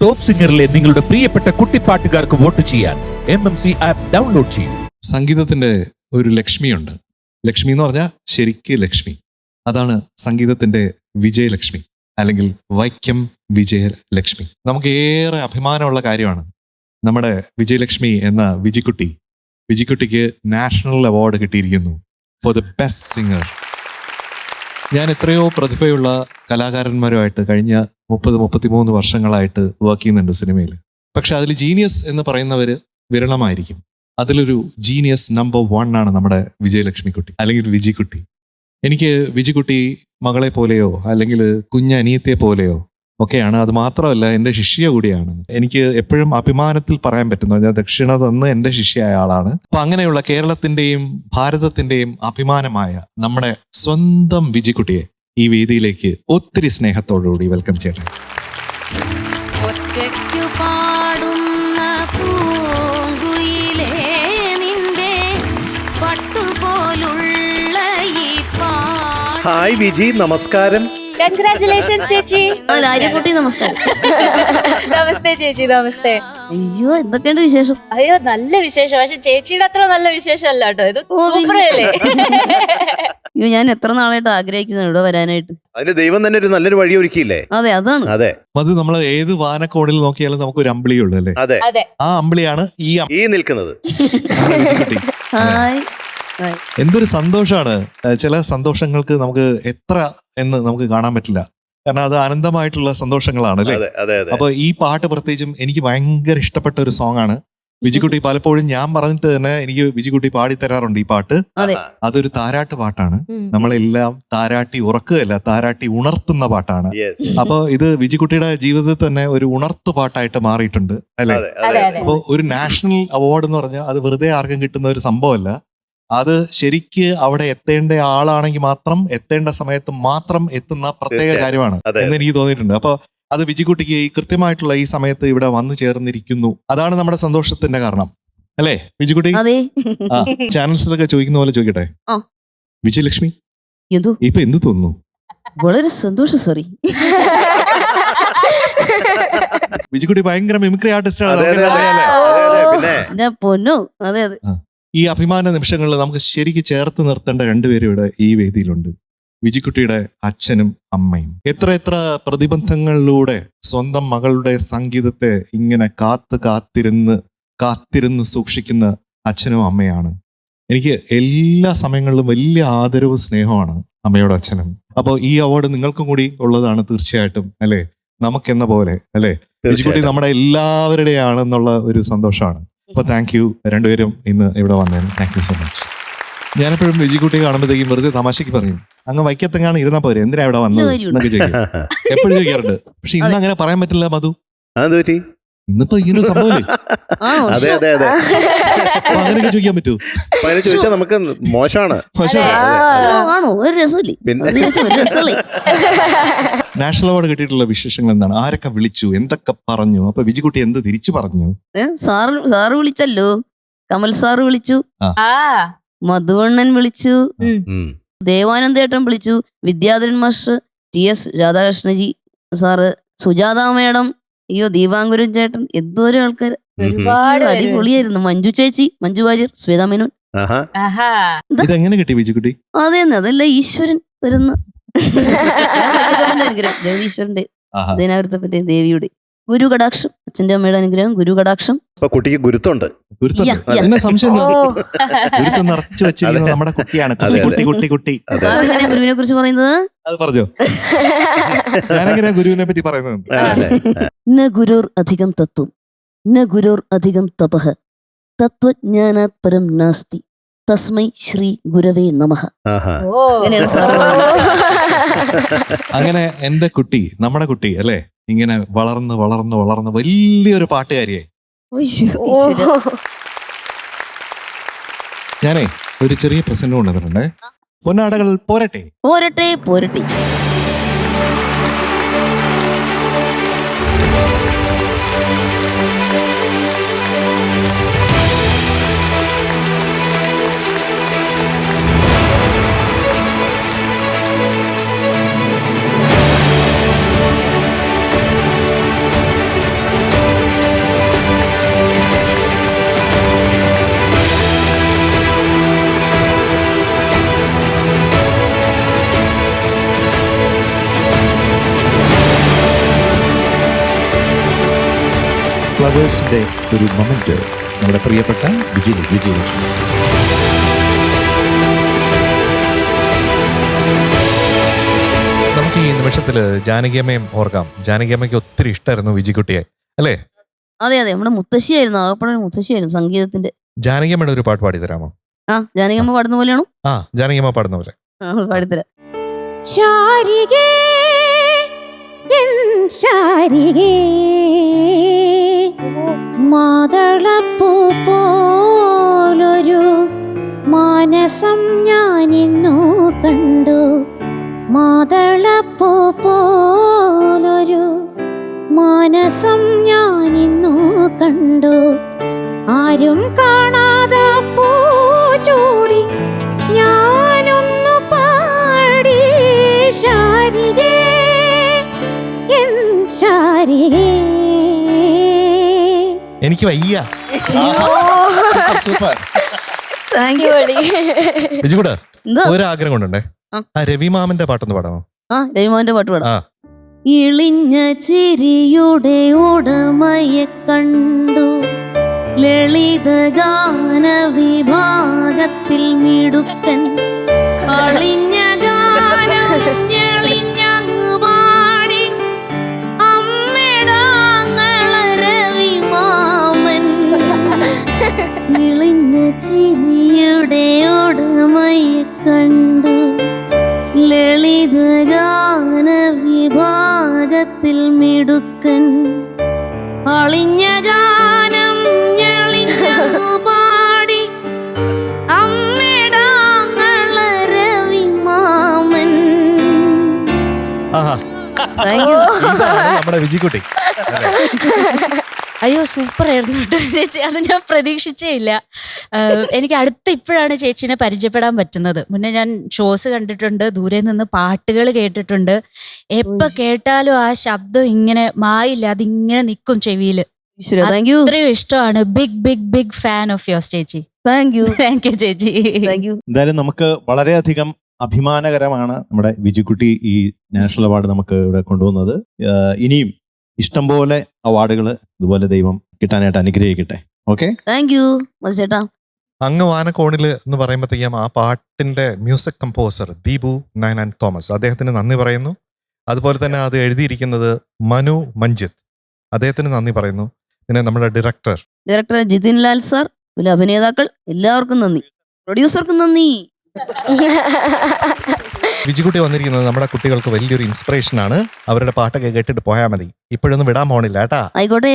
Top സിംഗറിലെ നിങ്ങളുടെ പ്രിയപ്പെട്ട കുട്ടിപ്പാട്ടുകാർക്ക് vote ചെയ്യാൻ MMC ആപ്പ് ഡൗൺലോഡ് ചെയ്യൂ. സംഗീതത്തിന്റെ ഒരു ലക്ഷ്മിയുണ്ട്. ലക്ഷ്മി എന്ന് പറഞ്ഞാൽ ശരിക്ക് ലക്ഷ്മി. അതാണ് സംഗീതത്തിന്റെ വിജയലക്ഷ്മി, അല്ലെങ്കിൽ വൈക്കം വിജയലക്ഷ്മി. നമുക്ക് ഏറെ അഭിമാനമുള്ള കാര്യമാണ്. നമ്മുടെ വിജയലക്ഷ്മി എന്ന വിജിക്കുട്ടിക്ക് നാഷണൽ അവാർഡ് കിട്ടിയിരിക്കുന്നു ഫോർ ദ ബെസ്റ്റ് സിംഗർ. ഞാൻ എത്രയോ പ്രതിഭയുള്ള കലാകാരന്മാരുമായിട്ട് കഴിഞ്ഞ 30-33 വർഷങ്ങളായിട്ട് വർക്ക് ചെയ്യുന്നുണ്ട് സിനിമയിൽ. പക്ഷെ അതിൽ ജീനിയസ് എന്ന് പറയുന്നവർ വിരളമായിരിക്കും. അതിലൊരു ജീനിയസ് നമ്പർ 1 ആണ് നമ്മുടെ വിജയലക്ഷ്മിക്കുട്ടി, അല്ലെങ്കിൽ വിജിക്കുട്ടി. എനിക്ക് വിജിക്കുട്ടി മകളെ പോലെയോ അല്ലെങ്കിൽ കുഞ്ഞനിയത്തെ പോലെയോ ഒക്കെയാണ്. അത് മാത്രമല്ല, എൻ്റെ ശിഷ്യ കൂടിയാണ്. എനിക്ക് എപ്പോഴും അഭിമാനത്തിൽ പറയാൻ പറ്റുന്നു, ഞാൻ ദക്ഷിണ തന്ന് എൻ്റെ ശിഷ്യയായ ആളാണ്. അപ്പൊ അങ്ങനെയുള്ള കേരളത്തിന്റെയും ഭാരതത്തിന്റെയും അഭിമാനമായ നമ്മുടെ സ്വന്തം വിജിക്കുട്ടിയെ ഈ വേദിയിലേക്ക് ഒത്തിരി സ്നേഹത്തോടുകൂടി വെൽക്കം ചെയ്യട്ടെ. ഹായ് വിജി, നമസ്കാരം. കൺഗ്രാറ്റുലേഷൻസ് ചേച്ചി. ആര്യക്കുട്ടി നമസ്കാരം. നമസ്തേ ചേച്ചി. നമസ്തേ. അയ്യോ, എന്തൊക്കെയുണ്ട് വിശേഷം? അയ്യോ, നല്ല വിശേഷം. പക്ഷെ ചേച്ചിയുടെ അത്ര നല്ല വിശേഷം അല്ല കേട്ടോ. ഇത് സൂപ്പർ അല്ലേ? അയ്യോ, ഞാൻ എത്ര നാളായിട്ട് ആഗ്രഹിക്കുന്നു ഇവിടെ വരാനായിട്ട്. അതിന് ദൈവം തന്നെ ഒരു നല്ലൊരു വഴി ഒരുക്കിയില്ലേ? അതെ, അതാണ്. അതെ, അത് നമ്മൾ ഏത് വാനക്കോണിൽ നോക്കിയാലും നമുക്ക് ഒരു അമ്പിളിയുള്ളൂ അല്ലേ? അതെ, അതെ. ആ അമ്പിളിയാണ് ഈ നിൽക്കുന്നത്. വിജിക്കുട്ടി. ഹായ്. എന്തൊരു സന്തോഷമാണ്. ചില സന്തോഷങ്ങൾക്ക് നമുക്ക് എത്ര എന്ന് നമുക്ക് കാണാൻ പറ്റില്ല, കാരണം അത് അനന്തമായിട്ടുള്ള സന്തോഷങ്ങളാണ് അല്ലേ? അപ്പൊ ഈ പാട്ട് പ്രത്യേകിച്ചും എനിക്ക് ഭയങ്കര ഇഷ്ടപ്പെട്ട ഒരു സോങ് ആണ്. വിജിക്കുട്ടി പലപ്പോഴും ഞാൻ പറഞ്ഞിട്ട് തന്നെ എനിക്ക് വിജിക്കുട്ടി പാടിത്തരാറുണ്ട് ഈ പാട്ട്. അതൊരു താരാട്ട് പാട്ടാണ്. നമ്മളെല്ലാം താരാട്ടി ഉറക്കുകയല്ല, താരാട്ടി ഉണർത്തുന്ന പാട്ടാണ്. അപ്പൊ ഇത് വിജിക്കുട്ടിയുടെ ജീവിതത്തിൽ തന്നെ ഒരു ഉണർത്തു പാട്ടായിട്ട് മാറിയിട്ടുണ്ട് അല്ലെ? അപ്പൊ ഒരു നാഷണൽ അവാർഡ് എന്ന് പറഞ്ഞാൽ അത് വെറുതെ ആർക്കും കിട്ടുന്ന ഒരു സംഭവമല്ല. അത് ശരിക്ക് അവിടെ എത്തേണ്ട ആളാണെങ്കിൽ മാത്രം എത്തേണ്ട സമയത്ത് മാത്രം എത്തുന്ന പ്രത്യേക കാര്യമാണ് എന്ന് എനിക്ക് തോന്നിയിട്ടുണ്ട്. അപ്പൊ അത് വിജിക്കുട്ടിക്ക് ഈ കൃത്യമായിട്ടുള്ള ഈ സമയത്ത് ഇവിടെ വന്നു ചേർന്നിരിക്കുന്നു. അതാണ് നമ്മുടെ സന്തോഷത്തിന്റെ കാരണം അല്ലേ വിജിക്കുട്ടി? ചാനൽസിലൊക്കെ ചോദിക്കുന്ന പോലെ ചോദിക്കട്ടെ, വിജയലക്ഷ്മി ഇപ്പൊ എന്ത് തോന്നുന്നു? വളരെ സന്തോഷം. സോറി, വിജിക്കുട്ടി ഭയങ്കര മിമിക്രി ആർട്ടിസ്റ്റാണ്. പൊന്നു. അതെ അതെ. ഈ അഭിമാന നിമിഷങ്ങളിൽ നമുക്ക് ശരിക്കും ചേർത്ത് നിർത്തേണ്ട രണ്ടുപേരും ഇവിടെ ഈ വേദിയിലുണ്ട്. വിജിക്കുട്ടിയുടെ അച്ഛനും അമ്മയും. എത്ര പ്രതിബന്ധങ്ങളിലൂടെ സ്വന്തം മകളുടെ സംഗീതത്തെ ഇങ്ങനെ കാത്തിരുന്ന് സൂക്ഷിക്കുന്ന അച്ഛനും അമ്മയാണ്. എനിക്ക് എല്ലാ സമയങ്ങളിലും വലിയ ആദരവും സ്നേഹമാണ് അമ്മയോട് അച്ഛനും. അപ്പോൾ ഈ അവാർഡ് നിങ്ങൾക്കും കൂടി ഉള്ളതാണ് തീർച്ചയായിട്ടും അല്ലേ? നമുക്കെന്ന പോലെ അല്ലേ? വിജിക്കുട്ടി നമ്മുടെ എല്ലാവരുടെയാണെന്നുള്ള ഒരു സന്തോഷമാണ്. അപ്പൊ താങ്ക് യു രണ്ടുപേരും ഇന്ന് ഇവിടെ വന്നതിന്. Thank you so much. ഞാനെപ്പോഴും വിജിക്കുട്ടി കാണുമ്പോഴത്തേക്കും വെറുതെ തമാശയ്ക്ക് പറയും, അങ്ങ് വൈക്കത്തെങ്ങാണ് ഇരുന്നാ പോരെ, എന്തിനാ ഇവിടെ വന്നത് എന്നൊക്കെ ചോദിക്കും. എപ്പോഴും ചോദിക്കാറുണ്ട്. പക്ഷെ ഇന്ന് അങ്ങനെ പറയാൻ പറ്റില്ല മധു. ഇന്നിപ്പോ ഇങ്ങനെ സംഭവമില്ലേ? അങ്ങനെയൊക്കെ ചോദിക്കാൻ പറ്റൂ? ചോദിച്ചാൽ നമുക്ക് മോശമാണ്. നാഷണൽ അവാർഡ് കിട്ടിയിട്ടുള്ള വിശേഷങ്ങൾ എന്താണ്? ആരൊക്കെ വിളിച്ചു, എന്തൊക്കെ പറഞ്ഞു? അപ്പൊ വിജിക്കുട്ടി എന്ത് തിരിച്ചു പറഞ്ഞു? സാറ് വിളിച്ചല്ലോ. കമൽ സാറ് വിളിച്ചു, മധുവണ്ണൻ വിളിച്ചു, ദേവാനന്ദേട്ടൻ വിളിച്ചു, Vidyadharan master, TS Radhakrishnaji sir, Sujatha madam, അയ്യോ ദീപാങ്കുരൻ ചേട്ടൻ, എന്തോരം ആൾക്കാർ. ഒരുപാട് അടിപൊളിയായിരുന്നു. മഞ്ജു ചേച്ചി, മഞ്ജു വാര്യർ, ശ്വേതാ മേനോൻ. ഇതെങ്ങനെ കിട്ടി വിജിക്കുട്ടി? അതെന്നെ, അതല്ല ഈശ്വരൻ തരുന്ന അനുഗ്രഹം. ജഗദീശ്വരന്റെ ദിനാവൃത്തെ പറ്റി ദേവിയുടെ ഗുരു കടാക്ഷം, അച്ഛന്റെ അമ്മയുടെ അനുഗ്രഹം, ഗുരു കടാക്ഷം. കുട്ടിക്ക് ഗുരുത്തുണ്ട്. സംശയം ഗുരുത്വം നിറച്ചു വെച്ചിരിക്കുന്നത് നമ്മുടെ കുട്ടിയാണ്. കുട്ടി ഗുരുവിനെ കുറിച്ച് പറയുന്നത് അത് പറഞ്ഞോ? ഞാനെങ്ങനെയാ ഗുരുവിനെ പറ്റി പറയുന്നത്? ന ഗുരുർ അധികം തത്വം, ന ഗുരുർ അധികം തപഃ, തത്വജ്ഞാനാത് പരം നാസ്തി, തസ്മൈ ശ്രീ ഗുരവേ നമഃ. അങ്ങനെ എന്റെ കുട്ടി, നമ്മുടെ കുട്ടി അല്ലെ, ഇങ്ങനെ വളർന്ന് വലിയൊരു പാട്ടുകാരിയായി. ഞാനേ ഒരു ചെറിയ പ്രസന്റ് കൊണ്ടുവന്നിട്ടുണ്ടേ. പൊന്നാടകൾ പോരട്ടെ. ഫ്ലവേഴ്സിന്റെ ഒരു മൊമെന്റ് നമ്മുടെ പ്രിയപ്പെട്ട വിജയലക്ഷ്മി. നമുക്ക് ഈ നിമിഷത്തില് ജാനകിയമ്മയും ഓർക്കാം. ജാനകിയമ്മയ്ക്ക് ഒത്തിരി ഇഷ്ടമായിരുന്നു വിജിക്കുട്ടിയെ, അല്ലേ? അതെ അതെ, നമ്മുടെ മുത്തശ്ശിയായിരുന്നു, ആകപ്പാടെ മുത്തശ്ശിയായിരുന്നു സംഗീതത്തിന്റെ. ജാനകിയമ്മയുടെ ഒരു പാട്ട് പാടി തരാമോ? ആ, ജാനകിയമ്മ പാടുന്ന പോലെയാണോ? ആ, ജാനകിയമ്മ പാടുന്ന പോലെ. പാടിത്തരാം. ശാരികേ എൻ ശാരികേ മാതളപ്പൂ പോലൊരു മാനസം ഞാനിന്നു കണ്ടു. മാതളപ്പൂ പോലൊരു മാനസം ഞാനിന്നു കണ്ടു. ആരും കാണാതെ പൂച്ചൂടി ഞാനൊന്നു പാടി. ശാരികേ എൻ ശാരികേ. എനിക്ക് വയ്യ. Thank you. വിജികൂടെ എന്താ? ഒരു ആഗ്രഹം കൊണ്ടുണ്ടേ, ആ രവിമാമന്റെ പാട്ടൊന്ന് പാടാമോ? ആ, രവിമോഹന്റെ പാട്ട് പാടാം. ആ. ഇളിഞ്ഞ ചിരിയുടെ ഉടമയെ കണ്ടു, ലളിത ഗാന വിഭാഗത്തിൽ മിടുക്കൻ. അളിഞ്ഞ ഗാനം ഞെളിഞ്ഞങ്ങു പാടി അമ്മേടാങ്ങള രവിമാമൻ. ഇളിഞ്ഞ ചിരിയുടെ ഉടമയെ കണ്ടു, ലളിത ഗാന വിഭാഗത്തിൽ മിടുക്കൻ. അളിഞ്ഞ ഗാനം ഞെളിഞ്ഞു പാടി അമ്മേടാങ്ങള രവിമാമൻ. ആഹാ, താങ്ക് യു. ഇതാണ് നമ്മുടെ വിജിക്കുട്ടി. അയ്യോ സൂപ്പർ ആയിരുന്നു കേട്ടോ ചേച്ചി, അത് ഞാൻ പ്രതീക്ഷിച്ചേ ഇല്ല. എനിക്ക് ഇപ്പോഴാണ് ചേച്ചിനെ പരിചയപ്പെടാൻ പറ്റുന്നത്. മുന്നേ ഞാൻ ഷോസ് കണ്ടിട്ടുണ്ട്, ദൂരെ നിന്ന് പാട്ടുകൾ കേട്ടിട്ടുണ്ട്. എപ്പോ കേട്ടാലും ആ ശബ്ദം ഇങ്ങനെ മായില്ല, അതിങ്ങനെ നിൽക്കും ചെവിയില്. Thank you. അത്രയും ഇഷ്ടമാണ്. Big big big fan of your ചേച്ചി. Thank you. താങ്ക് യു ചേച്ചി. Thank you. എന്തായാലും നമുക്ക് വളരെയധികം അഭിമാനകരമാണ് നമ്മുടെ വിജിക്കുട്ടി ഈ നാഷണൽ അവാർഡ് നമുക്ക് ഇവിടെ കൊണ്ടുവന്നത്. ഇനിയും ഇഷ്ടംപോലെ അവാർഡുകൾ ഇതുപോലെ ദൈവം കിട്ടാനായിട്ട് അനുഗ്രഹിക്കട്ടെ. ഓക്കെ, താങ്ക് യു മധുചേട്ടാ. അങ്ങ് വാനക്കോണില് എന്ന് പറയുമ്പോഴത്തേക്കും ആ പാട്ടിന്റെ മ്യൂസിക് കമ്പോസർ ദീപു നയനാൻ തോമസ്, അദ്ദേഹത്തിന് നന്ദി പറയുന്നു. അതുപോലെ തന്നെ അത് എഴുതിയിരിക്കുന്നത് മനു മഞ്ജിത്ത്, അദ്ദേഹത്തിന് നന്ദി പറയുന്നു. പിന്നെ നമ്മുടെ ഡയറക്ടർ ജിതിൻ ലാൽ സാർ, പിന്നെ അഭിനേതാക്കൾ എല്ലാവർക്കും നന്ദി, പ്രൊഡ്യൂസർക്കും നന്ദി. വിജിക്കുട്ടി വന്നിരിക്കുന്നത് നമ്മുടെ കുട്ടികൾക്ക് വലിയൊരു ഇൻസ്പിറേഷൻ ആണ്. അവരുടെ പാട്ടൊക്കെ കേട്ടിട്ട് പോയാൽ മതി. ഇപ്പോഴൊന്നും വിടാൻ പോണില്ല കേട്ടാ. ആയിക്കോട്ടെ.